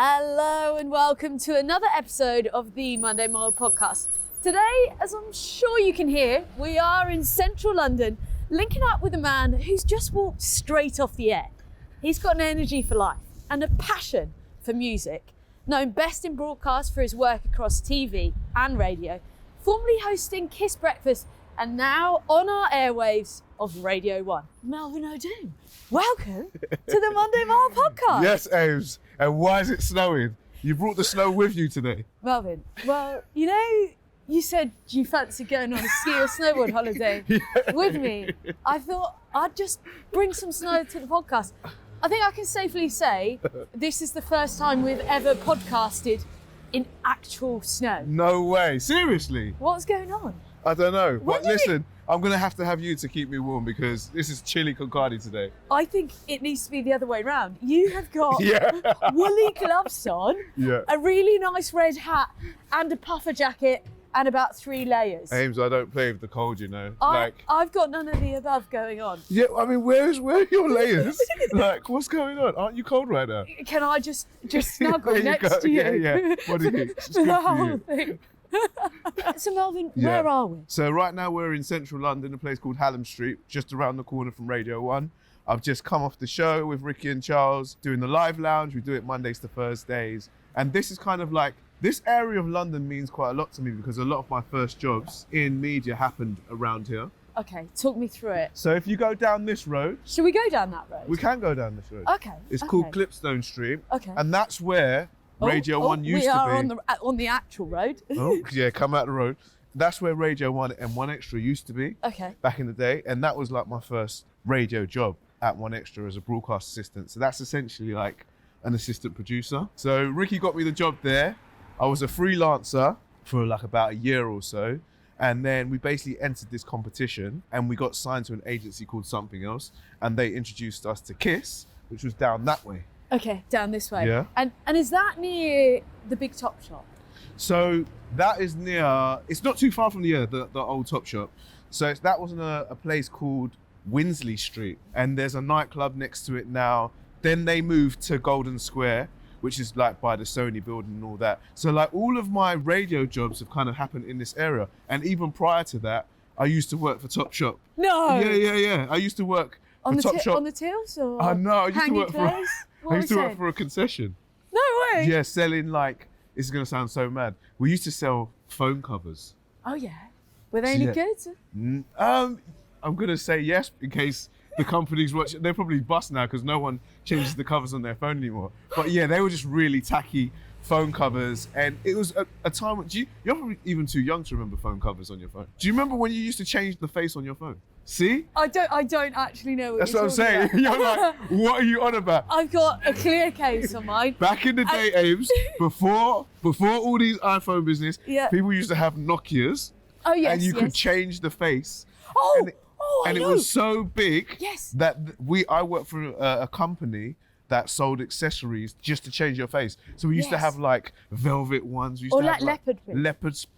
Hello and welcome to another episode of the Monday Mile podcast. Today, as I'm sure you can hear, we are in central London, linking up with a man who's just walked straight off the air. He's got an energy for life and a passion for music, known best in broadcast for his work across TV and radio, formerly hosting Kiss Breakfast and now on our airwaves of Radio 1. Melvin Odoom, welcome to the Monday Mile podcast. Yes, Ames. And why is it snowing? You brought the snow with you today. Melvin, well, you know, you said you fancy going on a ski or snowboard holiday with me. I thought I'd just bring some snow to the podcast. I think I can safely say this is the first time we've ever podcasted in actual snow. No way. Seriously? What's going on? I don't know. But listen, I'm going to have you to keep me warm because this is chili con carne today. I think it needs to be the other way around. You have got woolly gloves on, a really nice red hat and a puffer jacket and about 3 layers. Ames, I don't play with the cold, you know. I've got none of the above going on. Yeah, I mean, where are your layers? Like, what's going on? Aren't you cold right now? Can I just snuggle next to you? Yeah. What do you think? It's good the for whole you. thing. So Melvin, where are we? So right now we're in central London, a place called Hallam Street, just around the corner from Radio 1. I've just come off the show with Rickie and Charles, doing the live lounge. We do it Mondays to Thursdays. And this is kind of like, this area of London means quite a lot to me because a lot of my first jobs in media happened around here. Okay, talk me through it. So if you go down this road. Should we go down that road? We can go down this road. Okay. It's called Clipstone Street. Okay. And that's where Radio 1 used to be. We are on the actual road. Oh, yeah, come out the road. That's where Radio 1 and 1 Extra used to be. Okay. Back in the day. And that was like my first radio job at 1 Extra as a broadcast assistant. So that's essentially like an assistant producer. So Rickie got me the job there. I was a freelancer for like about a year or so. And then we basically entered this competition and we got signed to an agency called Something Else. And they introduced us to Kiss, which was down that way. Okay, down this way. Yeah. And is that near the big Top Shop? So that is near, it's not too far from the old Top Shop. So that was in a place called Winsley Street. And there's a nightclub next to it now. Then they moved to Golden Square, which is like by the Sony building and all that. So like all of my radio jobs have kind of happened in this area. And even prior to that, I used to work for Top Shop. No. Yeah. I used to work for Top Shop. On the tills or No, I used to work clothes? for a concession. No way. Yeah, selling like, this is going to sound so mad. We used to sell phone covers. Oh yeah. Were they any good? I'm going to say yes in case the companies watch. They're probably bust now because no one changes the covers on their phone anymore. But yeah, they were just really tacky phone covers. And it was a time when, you're probably even too young to remember phone covers on your phone. Do you remember when you used to change the face on your phone? See? I don't actually know what That's you're what I'm saying. about. You're like, what are you on about? I've got a clear case on mine. Back in the day, Ames, before all these iPhone business, people used to have Nokias. Oh yes. And you could change the face. And it was so big that I worked for a company that sold accessories just to change your face. So we used to have like velvet ones. We used to have leopard print.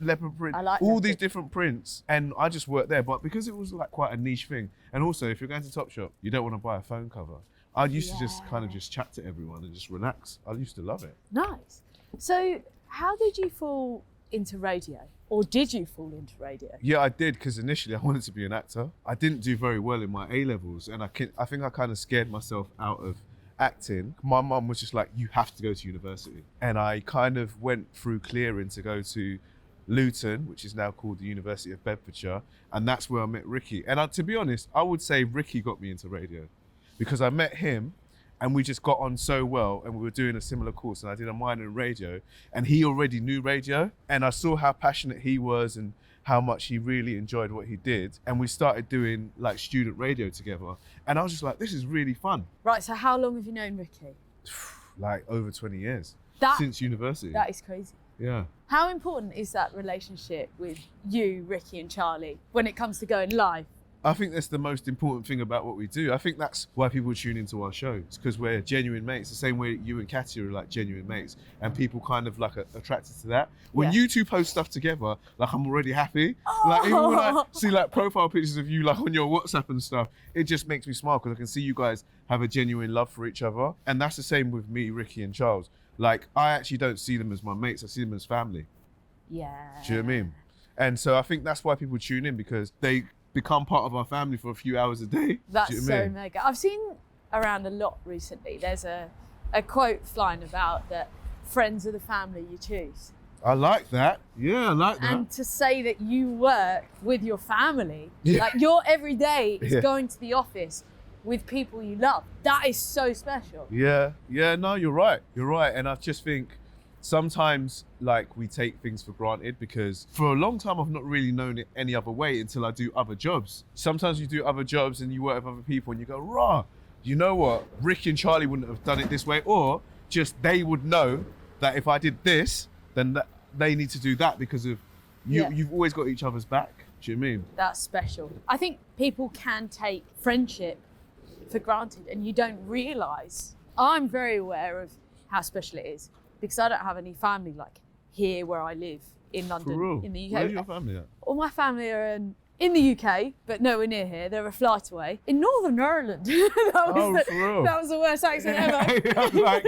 Leopard print. I like all leopard. These different prints. And I just worked there. But because it was like quite a niche thing. And also if you're going to Top Shop, you don't want to buy a phone cover. I used to just kind of just chat to everyone and just relax. I used to love it. Nice. So how did you fall into radio? Or did you fall into radio? Yeah, I did, because initially I wanted to be an actor. I didn't do very well in my A-levels, and I think I kind of scared myself out of acting. My mum was just like, you have to go to university. And I kind of went through clearing to go to Luton, which is now called the University of Bedfordshire, and that's where I met Rickie. And to be honest, I would say Rickie got me into radio, because I met him and we just got on so well, and we were doing a similar course, and I did a minor in radio, and he already knew radio, and I saw how passionate he was and how much he really enjoyed what he did, and we started doing like student radio together, and I was just like, this is really fun. Right, so how long have you known Rickie? Like over 20 years, since university. That is crazy. Yeah. How important is that relationship with you, Rickie and Charlie, when it comes to going live? I think that's the most important thing about what we do. I think that's why people tune into our show. It's because we're genuine mates, the same way you and Katia are like genuine mates, and people kind of like are attracted to that. When you two post stuff together, like I'm already happy. Like even when I see like profile pictures of you like on your WhatsApp and stuff, it just makes me smile because I can see you guys have a genuine love for each other. And that's the same with me, Rickie and Charles. Like, I actually don't see them as my mates, I see them as family. Yeah. Do you know what I mean? And so I think that's why people tune in, because they become part of our family for a few hours a day. That's Do you know what I so mean? mega. I've seen around a lot recently, there's a quote flying about that friends are the family you choose. I like that. Yeah, I like that. And to say that you work with your family, Yeah. like your every day is Yeah. going to the office with people you love. That is so special. Yeah, no, you're right. And I just think sometimes like we take things for granted, because for a long time I've not really known it any other way until I do other jobs. Sometimes you do other jobs and you work with other people and you go, rah, you know what? Rickie and Charlie wouldn't have done it this way, or just they would know that if I did this, then they need to do that because of you. Yeah. You've always got each other's back. Do you know what I mean? That's special. I think people can take friendship for granted and you don't realise. I'm very aware of how special it is because I don't have any family like here where I live in London, For real? in the UK. Where's your family at? All my family are in the UK, but nowhere near here. They're a flight away. In Northern Ireland. that was the worst accent ever. I'm like,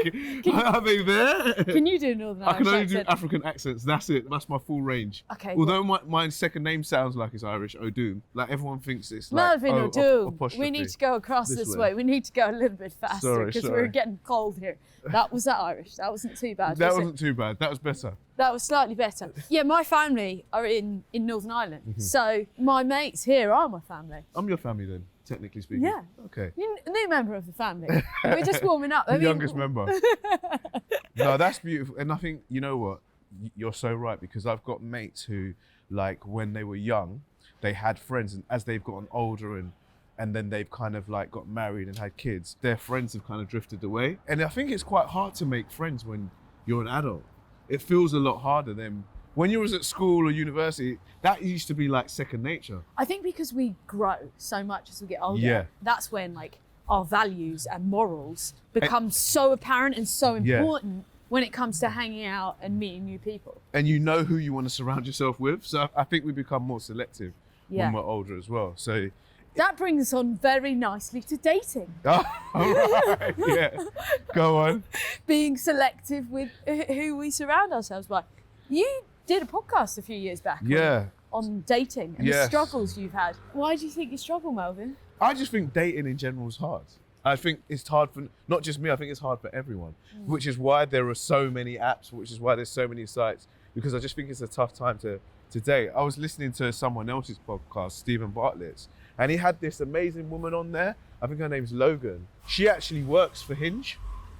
are they there? Can you do Northern I Irish can only accent? do African accents. That's it. That's my full range. Okay. Although my second name sounds like it's Irish, Odoom. Like everyone thinks it's like Melvin Odoom. apostrophe. We need to go across this way. We need to go a little bit faster because we're getting cold here. That was that Irish. That wasn't too bad. That wasn't too bad. That was better. That was slightly better. Yeah, my family are in Northern Ireland. Mm-hmm. So my mates here are my family. I'm your family then, technically speaking. Yeah. Okay. You're a new member of the family. We're just warming up. The youngest member. No, that's beautiful. And I think, you know what? You're so right, because I've got mates who, like, when they were young, they had friends, and as they've gotten older and then they've kind of like got married and had kids, their friends have kind of drifted away. And I think it's quite hard to make friends when you're an adult. It feels a lot harder than when you was at school or university. That used to be like second nature. I think because we grow so much as we get older, Yeah. that's when like our values and morals become so apparent and so important when it comes to hanging out and meeting new people. And you know who you want to surround yourself with. So I think we become more selective Yeah. when we're older as well. So That brings us on very nicely to dating. oh, all right. Yeah, go on. Being selective with who we surround ourselves by. You did a podcast a few years back Yeah. on dating and the Yes. struggles you've had. Why do you think you struggle, Melvin? I just think dating in general is hard. I think it's hard for not just me, I think it's hard for everyone, which is why there are so many apps, which is why there's so many sites, because I just think it's a tough time to date. I was listening to someone else's podcast, Stephen Bartlett's, and he had this amazing woman on there. I think her name's Logan. She actually works for Hinge.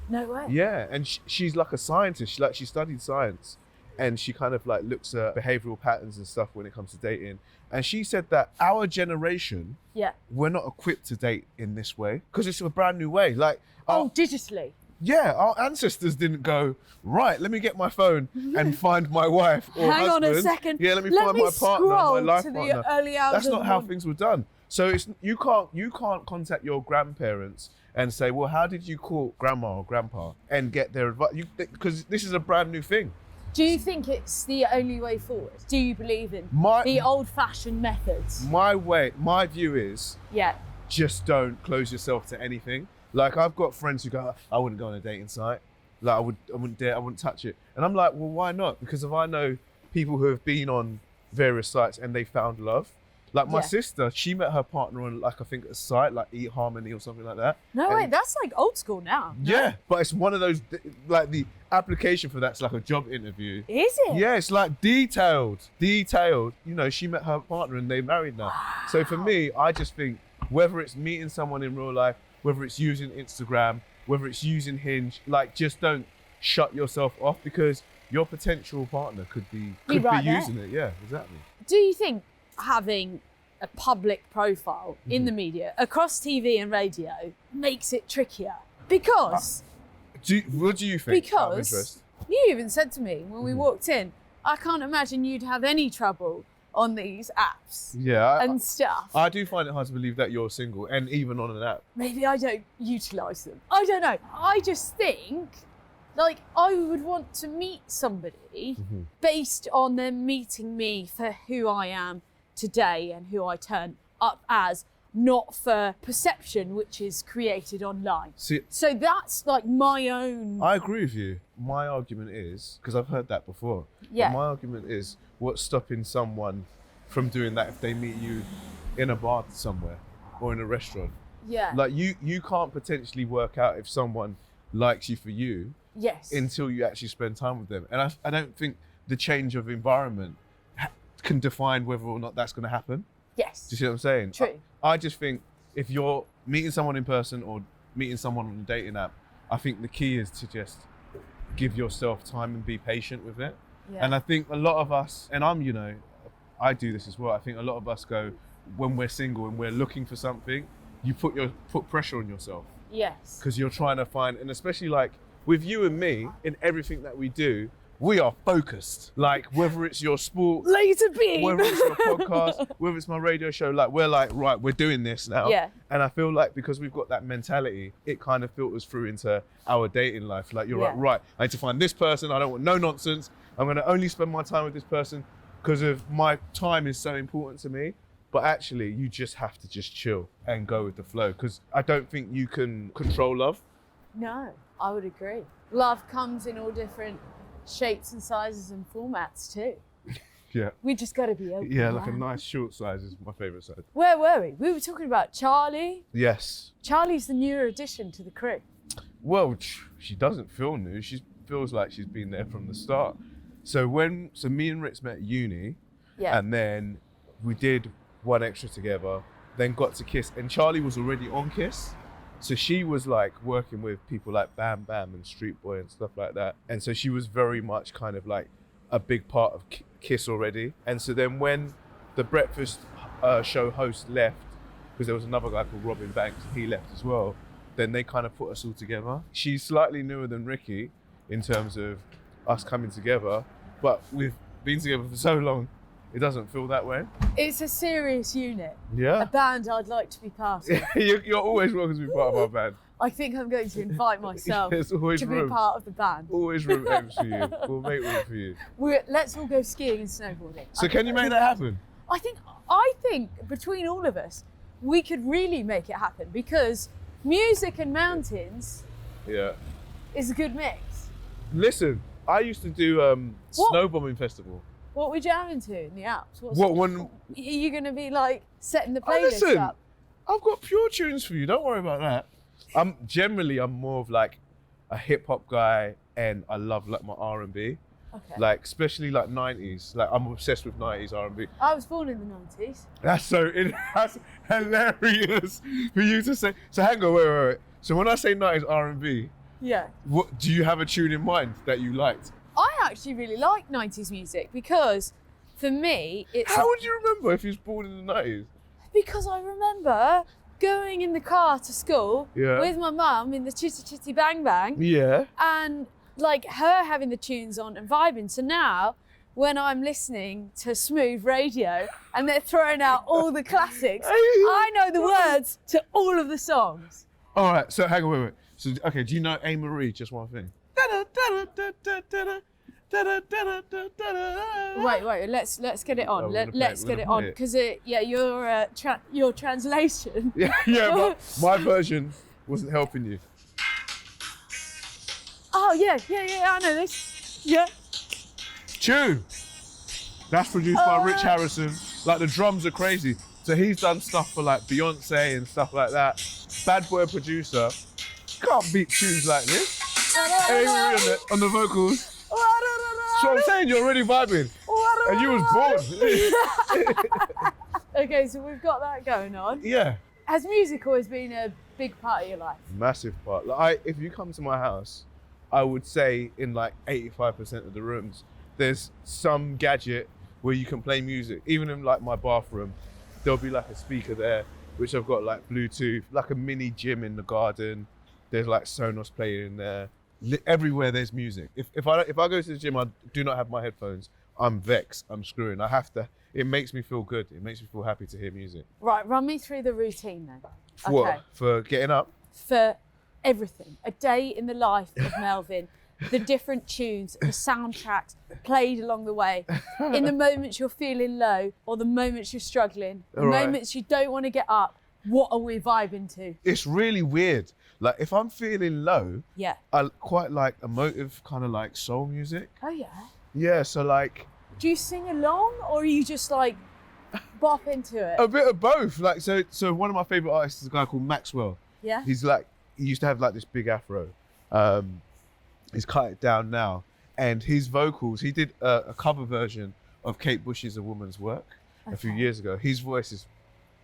No way. Yeah, and she's like a scientist. She studied science, and she kind of like looks at behavioral patterns and stuff when it comes to dating. And she said that our generation, Yeah. we're not equipped to date in this way because it's a brand new way. Like, Digitally. yeah, our ancestors didn't go, right, let me get my phone and find my wife or Hang husband. on a second. Yeah, let me Let find me my partner, my scroll life to the partner. early hours That's of not the how morning. things were done. So it's you can't contact your grandparents and say, well, how did you call grandma or grandpa and get their advice? Because this is a brand new thing. Do you think it's the only way forward? Do you believe in the old-fashioned methods? My view is, Yeah. just don't close yourself to anything. Like, I've got friends who go, I wouldn't go on a dating site. Like, I wouldn't dare, I wouldn't touch it. And I'm like, well, why not? Because if I know people who have been on various sites and they found love. Like my sister, she met her partner on like, I think a site like Eat Harmony or something like that. No way, that's like old school now. No? Yeah, but it's one of those, like the application for that's like a job interview. Is it? Yeah, it's like detailed. You know, she met her partner and they married now. So for me, I just think whether it's meeting someone in real life, whether it's using Instagram, whether it's using Hinge, like just don't shut yourself off because your potential partner could be right there. using it. Yeah, exactly. Do you think having a public profile in the media across TV and radio makes it trickier? Because What do you think? Out of because interest? you even said to me when we walked in, I can't imagine you'd have any trouble on these apps Yeah, and stuff. I do find it hard to believe that you're single and even on an app. Maybe I don't utilise them. I don't know. I just think like I would want to meet somebody based on them meeting me for who I am today and who I turn up as, not for perception which is created online. See, So that's like my own. I agree with you. my argument is, because I've heard that before, Yeah. but my argument is, what's stopping someone from doing that if they meet you in a bar somewhere or in a restaurant? Yeah. Like you can't potentially work out if someone likes you for you Yes. until you actually spend time with them. And I don't think the change of environment can define whether or not that's going to happen. Yes. Do you see what I'm saying? True. I just think if you're meeting someone in person or meeting someone on a dating app, I think the key is to just give yourself time and be patient with it. Yeah. And I think a lot of us, and I do this as well. I think a lot of us go, when we're single and we're looking for something, you put pressure on yourself. Yes. Because you're trying to find, and especially like with you and me, in everything that we do, we are focused. Like whether it's your sport, Laser beam. whether it's your podcast, whether it's my radio show, like we're like, right, we're doing this now. Yeah. And I feel like because we've got that mentality, it kind of filters through into our dating life. Like you're Yeah. like, right, I need to find this person. I don't want no nonsense. I'm going to only spend my time with this person because of my time is so important to me. But actually, you just have to just chill and go with the flow because I don't think you can control love. No, I would agree. Love comes in all different shapes and sizes and formats too. Yeah. We just got to be open. Yeah, like a man. nice short size is my favourite size. Where were we? We were talking about Charlie. Yes. Charlie's the newer addition to the crew. Well, she doesn't feel new. She feels like she's been there from the start. So me and Ritz met at uni, Yeah. and then we did one extra together, then got to Kiss, and Charlie was already on Kiss. So she was like working with people like Bam Bam and Street Boy and stuff like that. And so she was very much kind of like a big part of Kiss already. And so then when the breakfast show host left, because there was another guy called Robin Banks, he left as well, then they kind of put us all together. She's slightly newer than Rickie in terms of us coming together, but we've been together for so long, it doesn't feel that way. It's a serious unit. Yeah. A band I'd like to be part of. You're always welcome to be part of our band. I think I'm going to invite myself There's always to be room. part of the band. Always room for you. We'll make room for you. Let's all go skiing and snowboarding. So can you make that happen? I think between all of us, we could really make it happen because music and mountains Yeah. is a good mix. Listen, I used to do What? snowbombing festival. What are we jamming to in the Alps? What one? Are you going to be like setting the Oh, playlist listen, up? I've got pure tunes for you. Don't worry about that. I'm more of like a hip hop guy, and I love like my R&B, Okay. like especially like 90s. Like I'm obsessed with 90s R&B. I was born in the 90s. That's that's hilarious for you to say. So hang on, wait. So when I say 90s R&B, Yeah. what do you have a tune in mind that you liked? I actually really like 90s music because for me, it's How would you remember if you was born in the 90s? because I remember going in the car to school Yeah. with my mum in the Chitty Chitty Bang Bang Yeah. and like her having the tunes on and vibing. So now when I'm listening to smooth radio and they're throwing out all the classics, I know the words to all of the songs. All right, so hang on, wait. So, okay, do you know Aimee, just one thing? Wait, let's get it on. Oh, we're gonna Let's play get it, it we're on gonna because your translation. Yeah, but my version wasn't helping you. Oh yeah, I know this. Yeah. Tune. That's produced by Rich Harrison. Like the drums are crazy. So he's done stuff for like Beyonce and stuff like that. Bad boy producer. Can't beat tunes like this. Aimee on the vocals. So I'm saying you're already vibing. And you was born. Okay, so we've got that going on. Yeah. Has music always been a big part of your life? Massive part. Like if you come to my house, I would say in like 85% of the rooms, there's some gadget where you can play music. Even in like my bathroom, there'll be like a speaker there, which I've got like Bluetooth, like a mini gym in the garden. There's like Sonos playing in there. Everywhere there's music. If I go to the gym, I do not have my headphones. I'm vexed. I'm screwing. I have to. It makes me feel good. It makes me feel happy to hear music. Right, run me through the routine then. For what? For getting up? For everything. A day in the life of Melvin. The different tunes, the soundtracks played along the way. In the moments you're feeling low or the moments you're struggling, the All right. moments you don't want to get up, what are we vibing to? It's really weird. Like if I'm feeling low, Yeah. I quite like emotive kind of like soul music. Oh yeah. Yeah, so like Do you sing along or are you just like bop into it? a bit of both. Like so one of my favorite artists is a guy called Maxwell. Yeah. He used to have like this big afro. He's cut it down now. And his vocals, he did a cover version of Kate Bush's A Woman's Work a few years ago. His voice is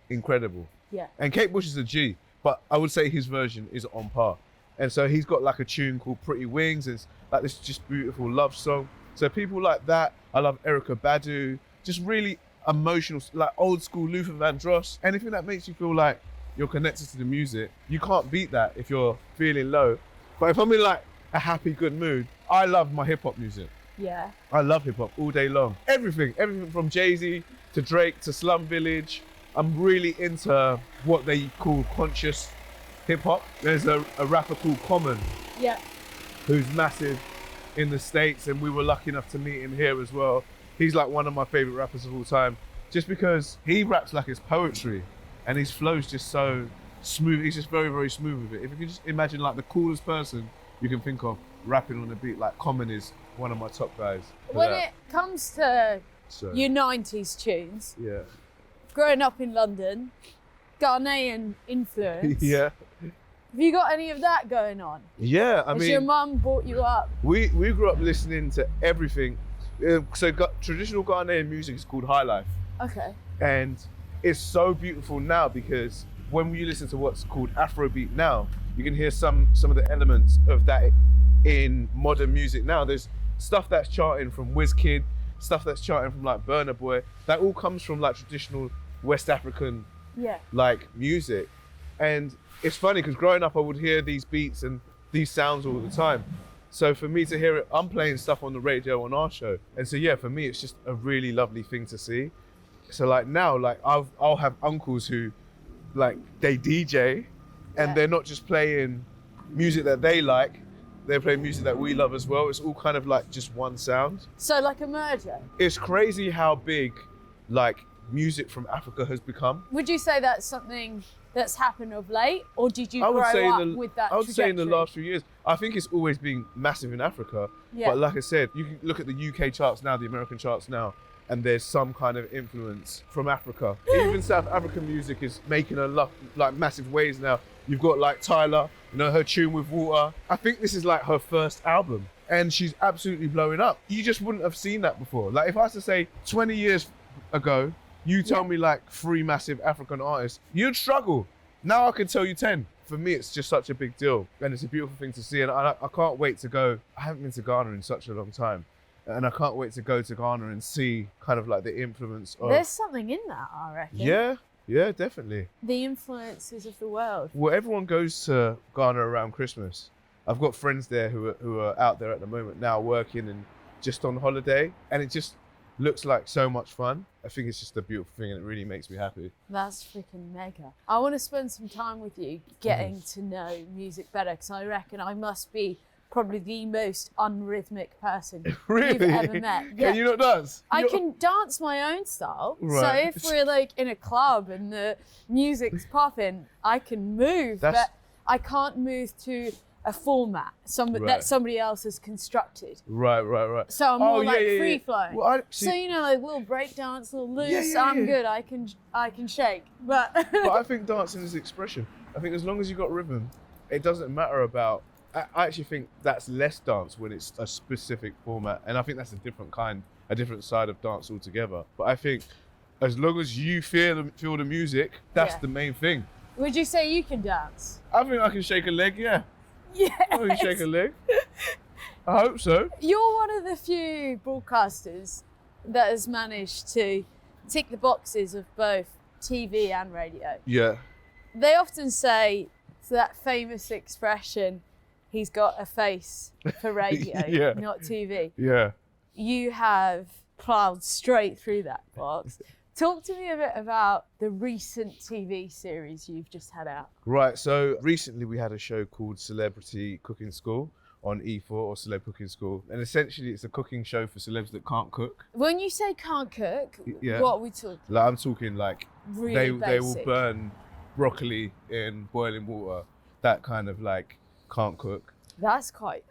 incredible. Yeah. And Kate Bush is a G, but I would say his version is on par. And so he's got like a tune called Pretty Wings. It's like this just beautiful love song. So people like that. I love Erykah Badu. Just really emotional, like old school Luther Vandross. Anything that makes you feel like you're connected to the music. You can't beat that if you're feeling low. But if I'm in like a happy, good mood, I love my hip hop music. Yeah. I love hip hop all day long. Everything from Jay-Z to Drake to Slum Village. I'm really into what they call conscious hip hop. There's a rapper called Common. Yeah. Who's massive in the States, and we were lucky enough to meet him here as well. He's like one of my favorite rappers of all time, just because he raps like it's poetry and his flow's just so smooth. He's just very, very smooth with it. If you can just imagine like the coolest person you can think of rapping on a beat, like Common is one of my top guys. When it comes to So, your 90s tunes, yeah. growing up in London, Ghanaian influence. Yeah. Have you got any of that going on? Yeah, I Has mean, your mum brought you up? we grew up listening to everything. Traditional Ghanaian music is called High Life. Okay. And it's so beautiful now because when you listen to what's called Afrobeat now, you can hear some of the elements of that in modern music now. There's stuff that's charting from Wizkid, stuff that's charting from like Burna Boy. That all comes from like traditional West African like music. And it's funny because growing up I would hear these beats and these sounds all the time. So for me to hear it, I'm playing stuff on the radio on our show. And so yeah, for me it's just a really lovely thing to see. So like now, like I'll have uncles who like they DJ and they're not just playing music that they like, they're playing music that we love as well. It's all kind of like just one sound. So like a merger? It's crazy how big like music from Africa has become. Would you say that's something that's happened of late, or did you grow up with that I would say in the trajectory? last few years. I think it's always been massive in Africa. Yeah. But like I said, you can look at the UK charts now, the American charts now, and there's some kind of influence from Africa. Even South African music is making like massive waves now. You've got like Tyler, you know, her tune with Water. I think this is like her first album and she's absolutely blowing up. You just wouldn't have seen that before. Like if I was to say 20 years ago, you tell me like 3 massive African artists, you'd struggle. Now I can tell you 10. For me, it's just such a big deal and it's a beautiful thing to see. And I can't wait to go. I haven't been to Ghana in such a long time. And I can't wait to go to Ghana and see kind of like the influence of... There's something in that, I reckon. Yeah, definitely. The influences of the world. Well, everyone goes to Ghana around Christmas. I've got friends there who are out there at the moment now working and just on holiday. And it just looks like so much fun. I think it's just a beautiful thing and it really makes me happy. That's freaking mega. I want to spend some time with you getting to know music better because I reckon I must be probably the most unrhythmic person Really? you've ever met. Yeah. Can you not dance? I can dance my own style. Right. So if we're like in a club and the music's popping, I can move, but I can't move to a format that somebody else has constructed. Right. So I'm more free flowing. Well, so you know, like little break dance, little loose. I'm good. I can shake. But but I think dancing is expression. I think as long as you've got rhythm, it doesn't matter about. I actually think that's less dance when it's a specific format, and I think that's a different side of dance altogether. But I think as long as you feel the music, that's the main thing. Would you say you can dance? I think I can shake a leg, yeah. Yeah. I can shake a leg. I hope so. You're one of the few broadcasters that has managed to tick the boxes of both TV and radio. Yeah. They often say that famous expression, he's got a face for radio, not TV. Yeah. You have ploughed straight through that box. Talk to me a bit about the recent TV series you've just had out. Right, so recently we had a show called Celebrity Cooking School on E4 or Celeb Cooking School. And essentially it's a cooking show for celebs that can't cook. When you say can't cook, what are we talking? Like I'm talking like really they will burn broccoli in boiling water. that kind of like can't cook. That's quite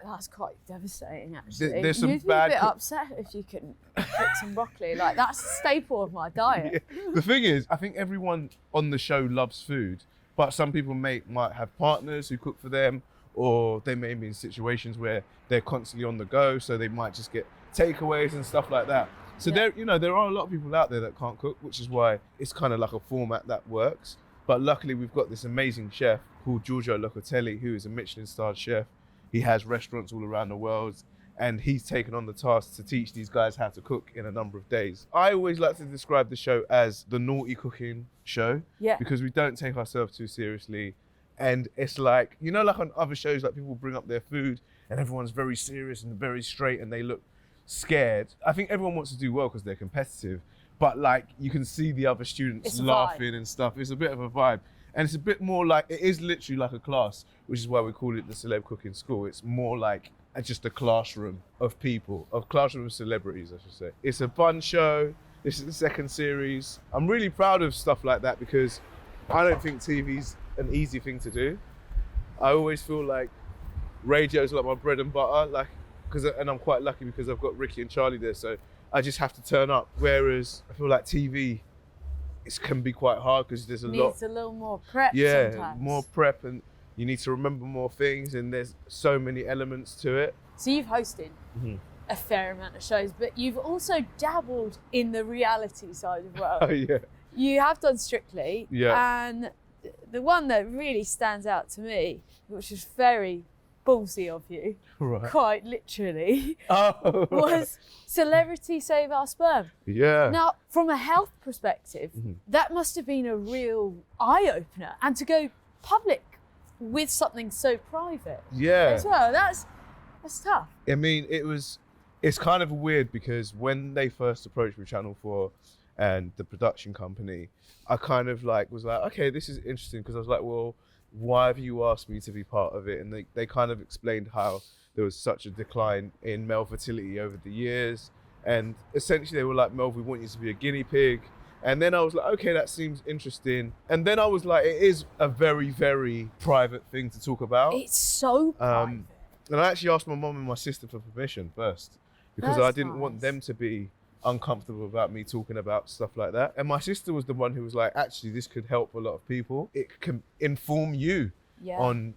devastating, actually. There's some You'd be bad a bit upset if you couldn't cook some broccoli. Like, that's a staple of my diet. Yeah. The thing is, I think everyone on the show loves food, but some people might have partners who cook for them, or they may be in situations where they're constantly on the go, so they might just get takeaways and stuff like that. So there are a lot of people out there that can't cook, which is why it's kind of like a format that works. But luckily, we've got this amazing chef called Giorgio Locatelli, who is a Michelin-starred chef. He has restaurants all around the world, and he's taken on the task to teach these guys how to cook in a number of days. I always like to describe the show as the naughty cooking show, because we don't take ourselves too seriously. And it's like, you know, like on other shows, like people bring up their food and everyone's very serious and very straight and they look scared. I think everyone wants to do well because they're competitive, but like you can see the other students laughing and stuff. It's a bit of a vibe. And it's a bit more like, it is literally like a class, which is why we call it the Celeb Cooking School. It's more like just a classroom of people, of classroom of celebrities, I should say. It's a fun show. This is the second series. I'm really proud of stuff like that because I don't think TV's an easy thing to do. I always feel like radio's like my bread and butter, and I'm quite lucky because I've got Rickie and Charlie there, so I just have to turn up. Whereas I feel like TV, it can be quite hard because there's a little more prep sometimes. More prep, and you need to remember more things, and there's so many elements to it. So you've hosted a fair amount of shows, but you've also dabbled in the reality side as well. Oh yeah. You have done Strictly, and the one that really stands out to me, which is very ballsy of you, quite literally, was Celebrity Save Our Sperm. Yeah. Now, from a health perspective, that must have been a real eye-opener. And to go public with something so private as well, that's tough. I mean, it's kind of weird because when they first approached me, Channel 4 and the production company, I kind of was like, okay, this is interesting, because I was like, well, why have you asked me to be part of it? And they kind of explained how there was such a decline in male fertility over the years. And essentially they were like, Mel, we want you to be a guinea pig. And then I was like, okay, that seems interesting. And then I was like, it is a very, very private thing to talk about. It's so private. And I actually asked my mum and my sister for permission first, because I didn't want them to be uncomfortable about me talking about stuff like that. And my sister was the one who was like, actually, this could help a lot of people. It can inform you on,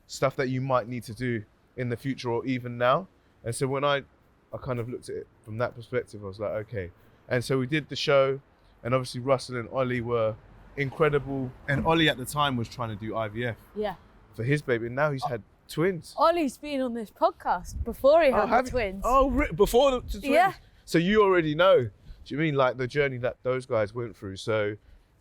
stuff that you might need to do in the future or even now. And so when I kind of looked at it from that perspective, I was like, okay. And so we did the show, and obviously Russell and Ollie were incredible. And Ollie at the time was trying to do IVF for his baby, and now he's had twins. Ollie's been on this podcast before he had the twins. Before the twins? Yeah. So you already know, do you mean like the journey that those guys went through? So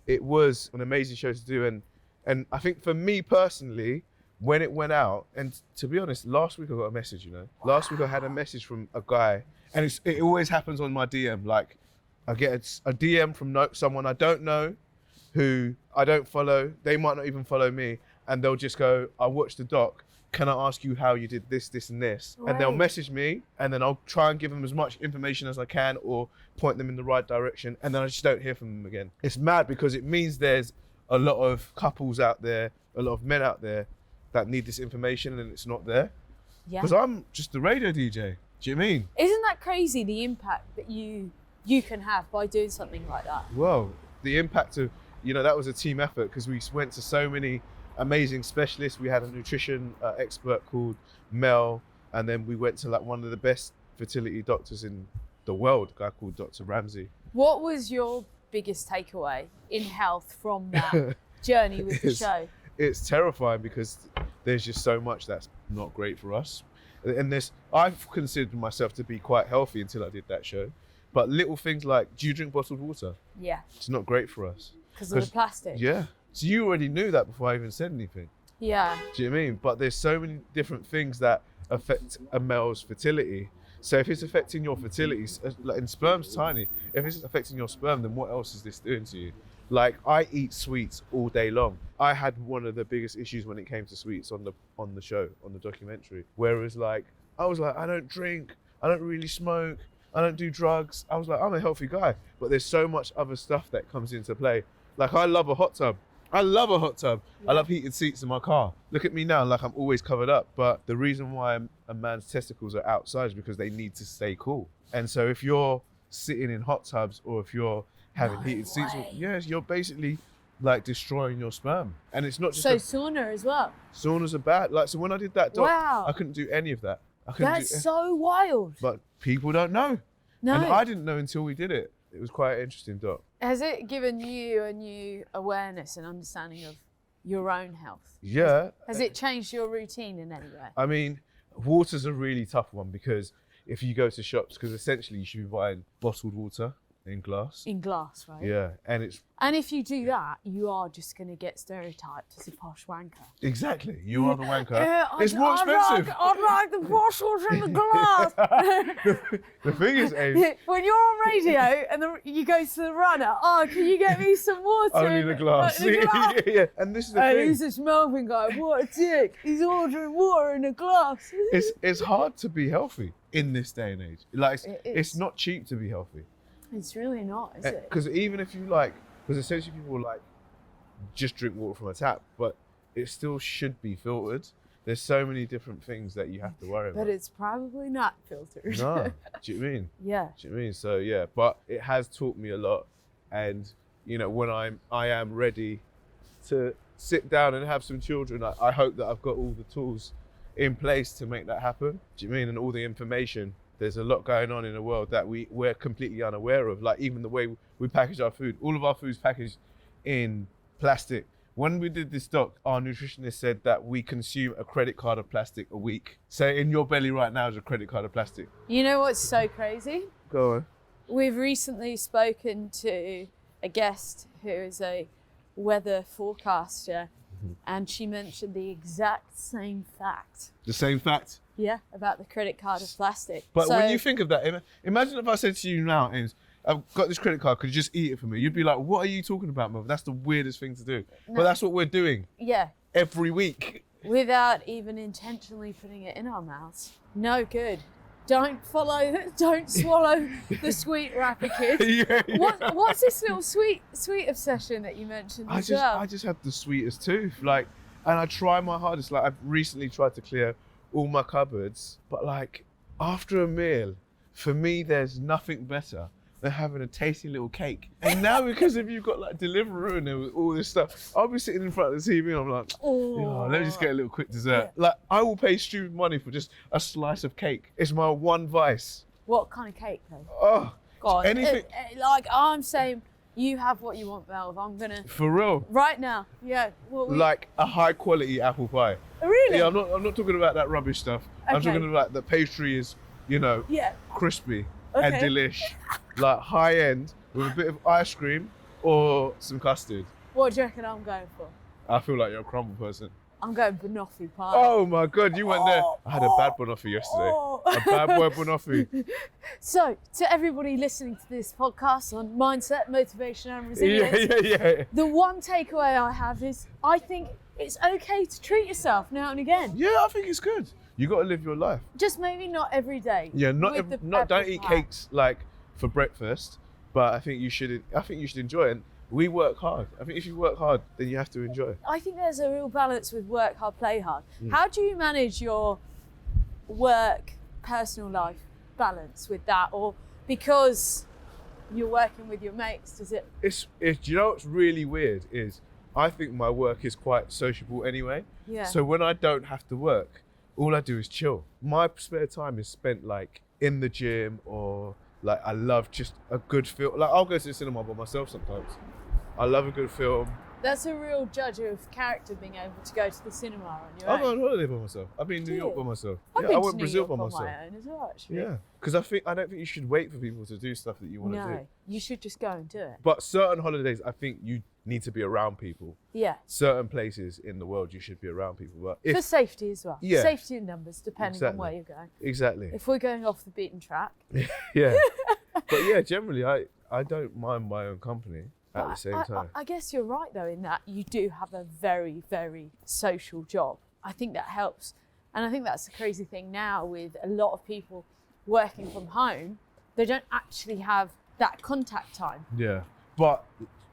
it was an amazing show to do. And I think for me personally, when it went out, and to be honest, last week I got a message, Last week I had a message from a guy, and it always happens on my DM. Like I get a DM from someone I don't know, who I don't follow. They might not even follow me, and they'll just go, I watched the doc. Can I ask you how you did this, this, and this? Right. And they'll message me, and then I'll try and give them as much information as I can or point them in the right direction, and then I just don't hear from them again. It's mad because it means there's a lot of couples out there, a lot of men out there that need this information, and it's not there. Yeah. Because I'm just a radio DJ. Do you mean? Isn't that crazy, the impact that you can have by doing something like that? Well, the impact of, that was a team effort, because we went to so many amazing specialists. We had a nutrition expert called Mel, and then we went to one of the best fertility doctors in the world, a guy called Dr. Ramsey. What was your biggest takeaway in health from that journey with the show? It's terrifying because there's just so much that's not great for us. And I've considered myself to be quite healthy until I did that show. But little things like, do you drink bottled water? Yeah. It's not great for us. Because of the plastic? Yeah. So you already knew that before I even said anything. Yeah. Do you know what I mean? But there's so many different things that affect a male's fertility. So if it's affecting your fertility, and sperm's tiny, if it's affecting your sperm, then what else is this doing to you? Like, I eat sweets all day long. I had one of the biggest issues when it came to sweets on the show, on the documentary. Whereas I was like, I don't drink, I don't really smoke, I don't do drugs. I was like, I'm a healthy guy. But there's so much other stuff that comes into play. Like, I love a hot tub. I love a hot tub. Yeah. I love heated seats in my car. Look at me now, like I'm always covered up. But the reason why a man's testicles are outside is because they need to stay cool. And so if you're sitting in hot tubs or if you're having heated seats, yes, you're basically like destroying your sperm. And it's not just sauna as well. Saunas are bad. Like, so when I did that doc, Wow. I couldn't do any of that. I couldn't That's so wild. But people don't know. No. And I didn't know until we did it. It was quite an interesting doc. Has it given you a new awareness and understanding of your own health? Yeah. Has it changed your routine in any way? I mean, water's a really tough one because if you go to shops, because essentially you should be buying bottled water in glass. In glass, right? Yeah, and if you do that, you are just going to get stereotyped as a posh wanker. Exactly, you are the wanker. Yeah, it's more expensive. I'd like the bottles in the glass. The thing is, Abe, when you're on radio and you go to the runner, can you get me some water? only the glass. Yeah. And this is the thing. Who's this Melvin guy? What a dick. He's ordering water in a glass. It's hard to be healthy in this day and age. Like, it's is. not cheap to be healthy. It's really not, is it? Because even if you because essentially people just drink water from a tap, but it still should be filtered. There's so many different things that you have to worry about. But it's probably not filtered. No, do you mean? Yeah. Do you mean? So yeah, but it has taught me a lot, and when I am ready to sit down and have some children, I hope that I've got all the tools in place to make that happen. Do you mean? And all the information. There's a lot going on in the world that we're completely unaware of. Like even the way we package our food. All of our food's packaged in plastic. When we did this doc, our nutritionist said that we consume a credit card of plastic a week. So in your belly right now is a credit card of plastic. You know what's so crazy? Go on. We've recently spoken to a guest who is a weather forecaster, and she mentioned the exact same fact. The same fact? Yeah, about the credit card of plastic. But when you think of that, imagine if I said to you now, Ames, I've got this credit card, could you just eat it for me? You'd be like, what are you talking about, Melvin? That's the weirdest thing to do. No. But that's what we're doing. Yeah. Every week. Without even intentionally putting it in our mouths. No good. Don't swallow the sweet wrapper, kids. Yeah. What's this little sweet obsession that you mentioned as well? I just have the sweetest tooth. And I try my hardest. I've recently tried to clear all my cupboards, but after a meal, for me, there's nothing better than having a tasty little cake. And now because if you've got Deliveroo and all this stuff, I'll be sitting in front of the TV and I'm like, let me just get a little quick dessert. Yeah. I will pay stupid money for just a slice of cake. It's my one vice. What kind of cake though? Oh, God, anything. I'm saying, you have what you want, Melv. I'm gonna. For real. Right now, yeah. A high quality apple pie. Really? Yeah, I'm not talking about that rubbish stuff. Okay. I'm talking about the pastry is, crispy and delish. High end with a bit of ice cream or some custard. What do you reckon I'm going for? I feel like you're a crumble person. I'm going banoffee pie. Oh my God, you went there. I had a bad banoffee yesterday. A bad boy banoffee. So, to everybody listening to this podcast on mindset, motivation and resilience, yeah. The one takeaway I have is I think it's okay to treat yourself now and again. Yeah, I think it's good. You got to live your life. Just maybe not every day. Yeah, don't eat cakes for breakfast, but I think you should enjoy it. And we work hard. I think if you work hard, then you have to enjoy. I think there's a real balance with work hard, play hard. How do you manage your work, personal life balance with that? Or because you're working with your mates, does it? Do you know what's really weird is I think my work is quite sociable anyway. Yeah. So when I don't have to work, all I do is chill. My spare time is spent in the gym or I love just a good film. I'll go to the cinema by myself sometimes. I love a good film. That's a real judge of character, being able to go to the cinema on your own. own. I'm on holiday by myself. I've been in New York by myself. I went to Brazil by New York myself. on my own as well, actually. Yeah, because I don't think you should wait for people to do stuff that you want to do. No, you should just go and do it. But certain holidays, I think you need to be around people. Yeah. Certain places in the world, you should be around people. But for safety as well. Yeah. Safety in numbers, depending on where you're going. Exactly. If we're going off the beaten track. Yeah. But yeah, generally, I don't mind my own company. At the same time. I guess you're right though in that you do have a very, very social job. I think that helps. And I think that's the crazy thing now with a lot of people working from home, they don't actually have that contact time. Yeah. But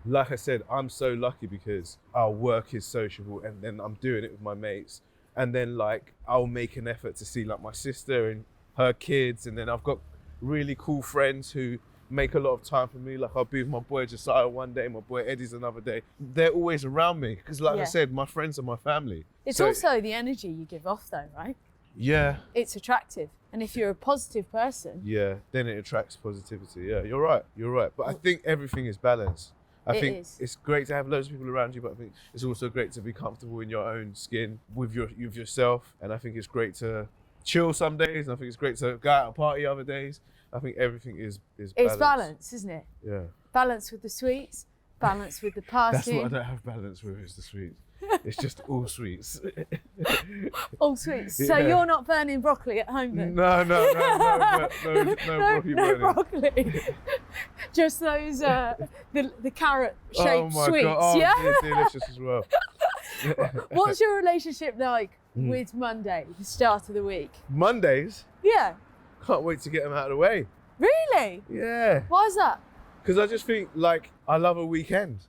like I said, I'm so lucky because our work is sociable, and then I'm doing it with my mates. And then like I'll make an effort to see like my sister and her kids, and then I've got really cool friends who make a lot of time for me. Like I'll be with my boy Josiah one day, my boy Eddie's another day. They're always around me because like I said, my friends are my family. It's also the energy you give off though, right? Yeah. It's attractive. And if you're a positive person. Yeah, then it attracts positivity. Yeah, you're right. But I think everything is balanced. I think it's great to have loads of people around you, but I think it's also great to be comfortable in your own skin with yourself. And I think it's great to chill some days, and I think it's great to go out and party other days. I think everything is balanced. It's balance, isn't it? Yeah. Balance with the sweets, balance with the partying. That's what I don't have balance with, is the sweets. It's just all sweets. All sweets. Yeah. So you're not burning broccoli at home then? No broccoli burning. No broccoli. Just those the carrot-shaped sweets. God. Oh, yeah. they're delicious as well. What's your relationship like with Monday, the start of the week? Mondays? Yeah. Can't wait to get them out of the way. Really? Yeah. Why is that? Because I just think like I love a weekend.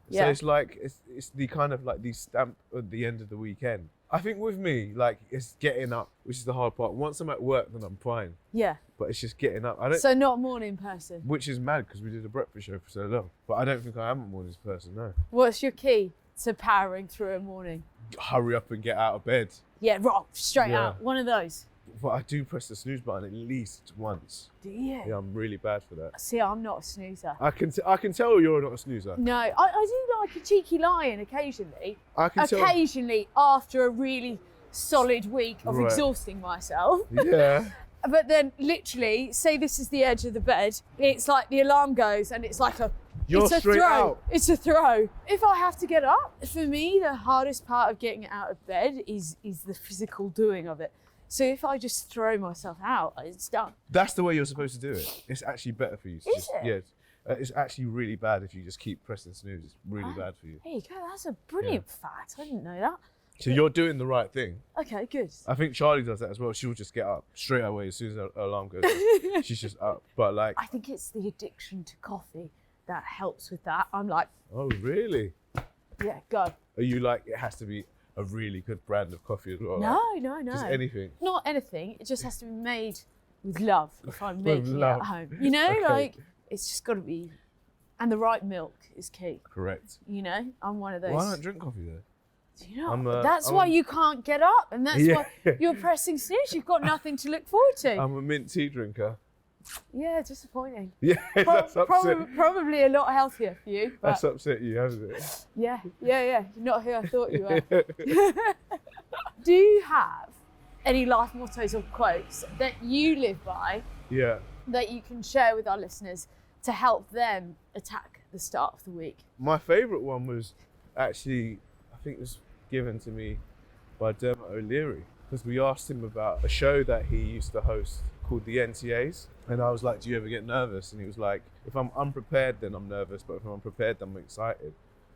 Yeah. So it's like it's the kind of like the stamp at the end of the weekend. I think with me, like it's getting up, which is the hard part. Once I'm at work, then I'm fine. Yeah. But it's just getting up. I don't. So not a morning person. Which is mad because we did a breakfast show for so long. But I don't think I am a mornings person. No. What's your key to powering through a morning? Hurry up and get out of bed. Yeah, rock straight out. One of those. But I do press the snooze button at least once. Do you? Yeah, I'm really bad for that. See, I'm not a snoozer. I can tell you're not a snoozer. No, I do like a cheeky lie-in occasionally. I can tell. Occasionally, after a really solid week of exhausting myself. Yeah. But then, literally, say this is the edge of the bed. It's like the alarm goes, and it's like it's a straight throw. out. It's a throw. If I have to get up, for me, the hardest part of getting out of bed is the physical doing of it. So if I just throw myself out, it's done. That's the way you're supposed to do it. It's actually better for you. To Is it? Yeah. It's actually really bad if you just keep pressing snooze. It's really bad for you. There you go. That's a brilliant fact. I didn't know that. So you're doing the right thing. Okay, good. I think Charlie does that as well. She'll just get up straight away as soon as her alarm goes off. She's just up. But like, I think it's the addiction to coffee that helps with that. I'm like, oh really? yeah, go. Are you like, it has to be a really good brand of coffee as well? No, like, no. Just anything? Not anything. It just has to be made with love if I'm With making it love. at home. You know, Okay. like, it's just got to be, and the right milk is key. Correct. You know, I'm one of those. Well, I don't drink coffee though. Do you know? That's why you can't get up, and that's why you're pressing snooze. You've got nothing to look forward to. I'm a mint tea drinker. Yeah, disappointing. Yeah, that's upset. Probably a lot healthier for you. But That's upset you, hasn't it? yeah. You're not who I thought you were. Do you have any life mottos or quotes that you live by Yeah. that you can share with our listeners to help them attack the start of the week? My favourite one was actually, I think it was given to me by Dermot O'Leary, because we asked him about a show that he used to host called the NTAs. And I was like, do you ever get nervous? And he was like, if I'm unprepared, then I'm nervous, but if I'm prepared, then I'm excited.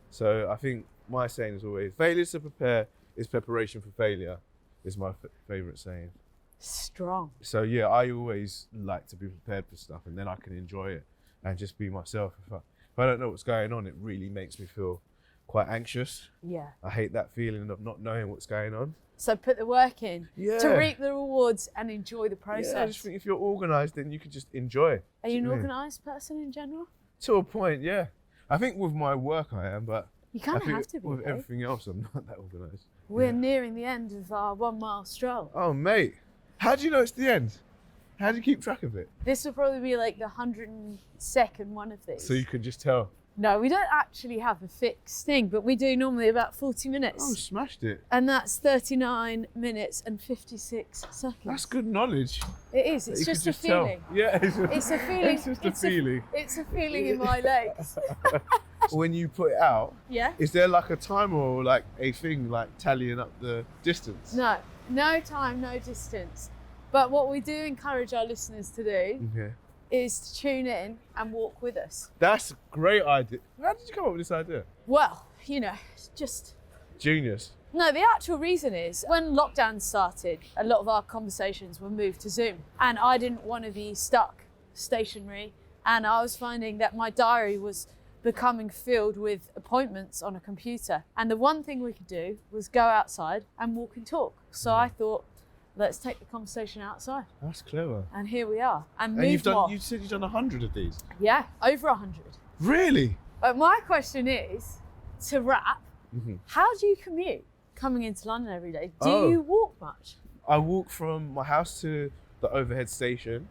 So I think my saying is always, failure to prepare is preparation for failure, is my favourite saying. Strong. So yeah, I always like to be prepared for stuff, and then I can enjoy it and just be myself. If I don't know what's going on, it really makes me feel quite anxious. Yeah. I hate that feeling of not knowing what's going on. So put the work in Yeah. to reap the rewards and enjoy the process. Yeah, I just think if you're organised, then you can just enjoy. Are you an organised person in general? To a point, yeah. I think with my work I am, but You I kind of think have to be. with Babe. everything else, I'm not that organised. We're nearing the end of our 1 mile stroll. Oh, mate. How do you know it's the end? How do you keep track of it? This will probably be like the 102nd one of these. So you can just tell. No, we don't actually have a fixed thing, but we do normally about 40 minutes. Oh, smashed it. And that's 39 minutes and 56 seconds. That's good knowledge. It is. It's You just can a tell. feeling. Yeah, It's a feeling. It's just a feeling. It's a feeling in my legs. When you put it out, Yeah? is there like a timer or like a thing like tallying up the distance? No time, no distance. But what we do encourage our listeners to do Okay. is to tune in and walk with us. That's a great idea. How did you come up with this idea? Well, just... Genius. No, the actual reason is when lockdown started, a lot of our conversations were moved to Zoom. And I didn't want to be stuck stationary. And I was finding that my diary was becoming filled with appointments on a computer. And the one thing we could do was go outside and walk and talk. So I thought, let's take the conversation outside. That's clever. And here we are. And And more. you said you've done 100 of these? Yeah, over 100. Really? But my question is, to wrap, how do you commute coming into London every day? Do you walk much? I walk from my house to the overhead station,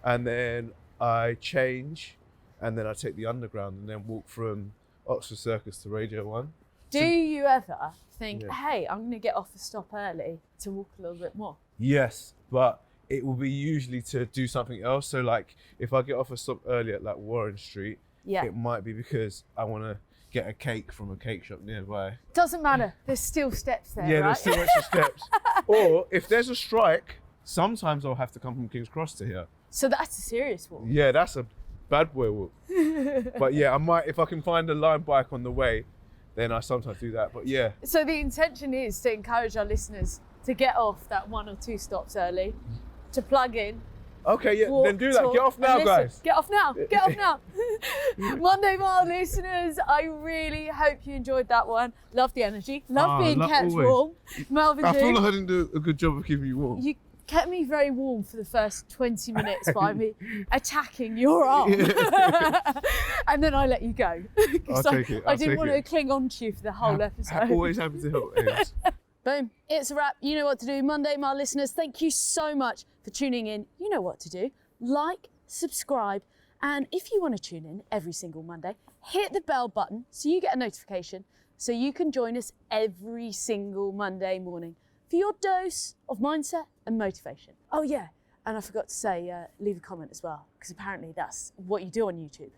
and then I change, and then I take the underground and then walk from Oxford Circus to Radio 1. Do you ever think, hey, I'm going to get off a stop early to walk a little bit more? Yes, but it will be usually to do something else. So like if I get off a stop early at like Warren Street, it might be because I want to get a cake from a cake shop nearby. Doesn't matter. There's still steps there, Yeah, right? there's still extra steps. Or if there's a strike, sometimes I'll have to come from King's Cross to here. So that's a serious walk. Yeah, that's a bad boy walk. But yeah, I might, if I can find a line bike on the way, then I sometimes do that. But yeah. So the intention is to encourage our listeners to get off that 1 or 2 stops early, to plug in. Okay, yeah, walk, then do that. talk, Get off now, listen. guys. Get off now. Get off now. Monday Mile listeners, I really hope you enjoyed that one. Love the energy. Love being kept warm. Melvin I feel Odoom, like I didn't do a good job of keeping you warm. you kept me very warm for the first 20 minutes by me attacking your arm. And then I let you go. I'll take it. I didn't want to cling on to you for the whole episode. Always happy to help. Yes. Boom. It's a wrap. You know what to do. Monday Mile listeners, thank you so much for tuning in. You know what to do. Like, subscribe, and if you want to tune in every single Monday, hit the bell button so you get a notification so you can join us every single Monday morning for your dose of mindset and motivation. Oh yeah, and I forgot to say, leave a comment as well, because apparently that's what you do on YouTube.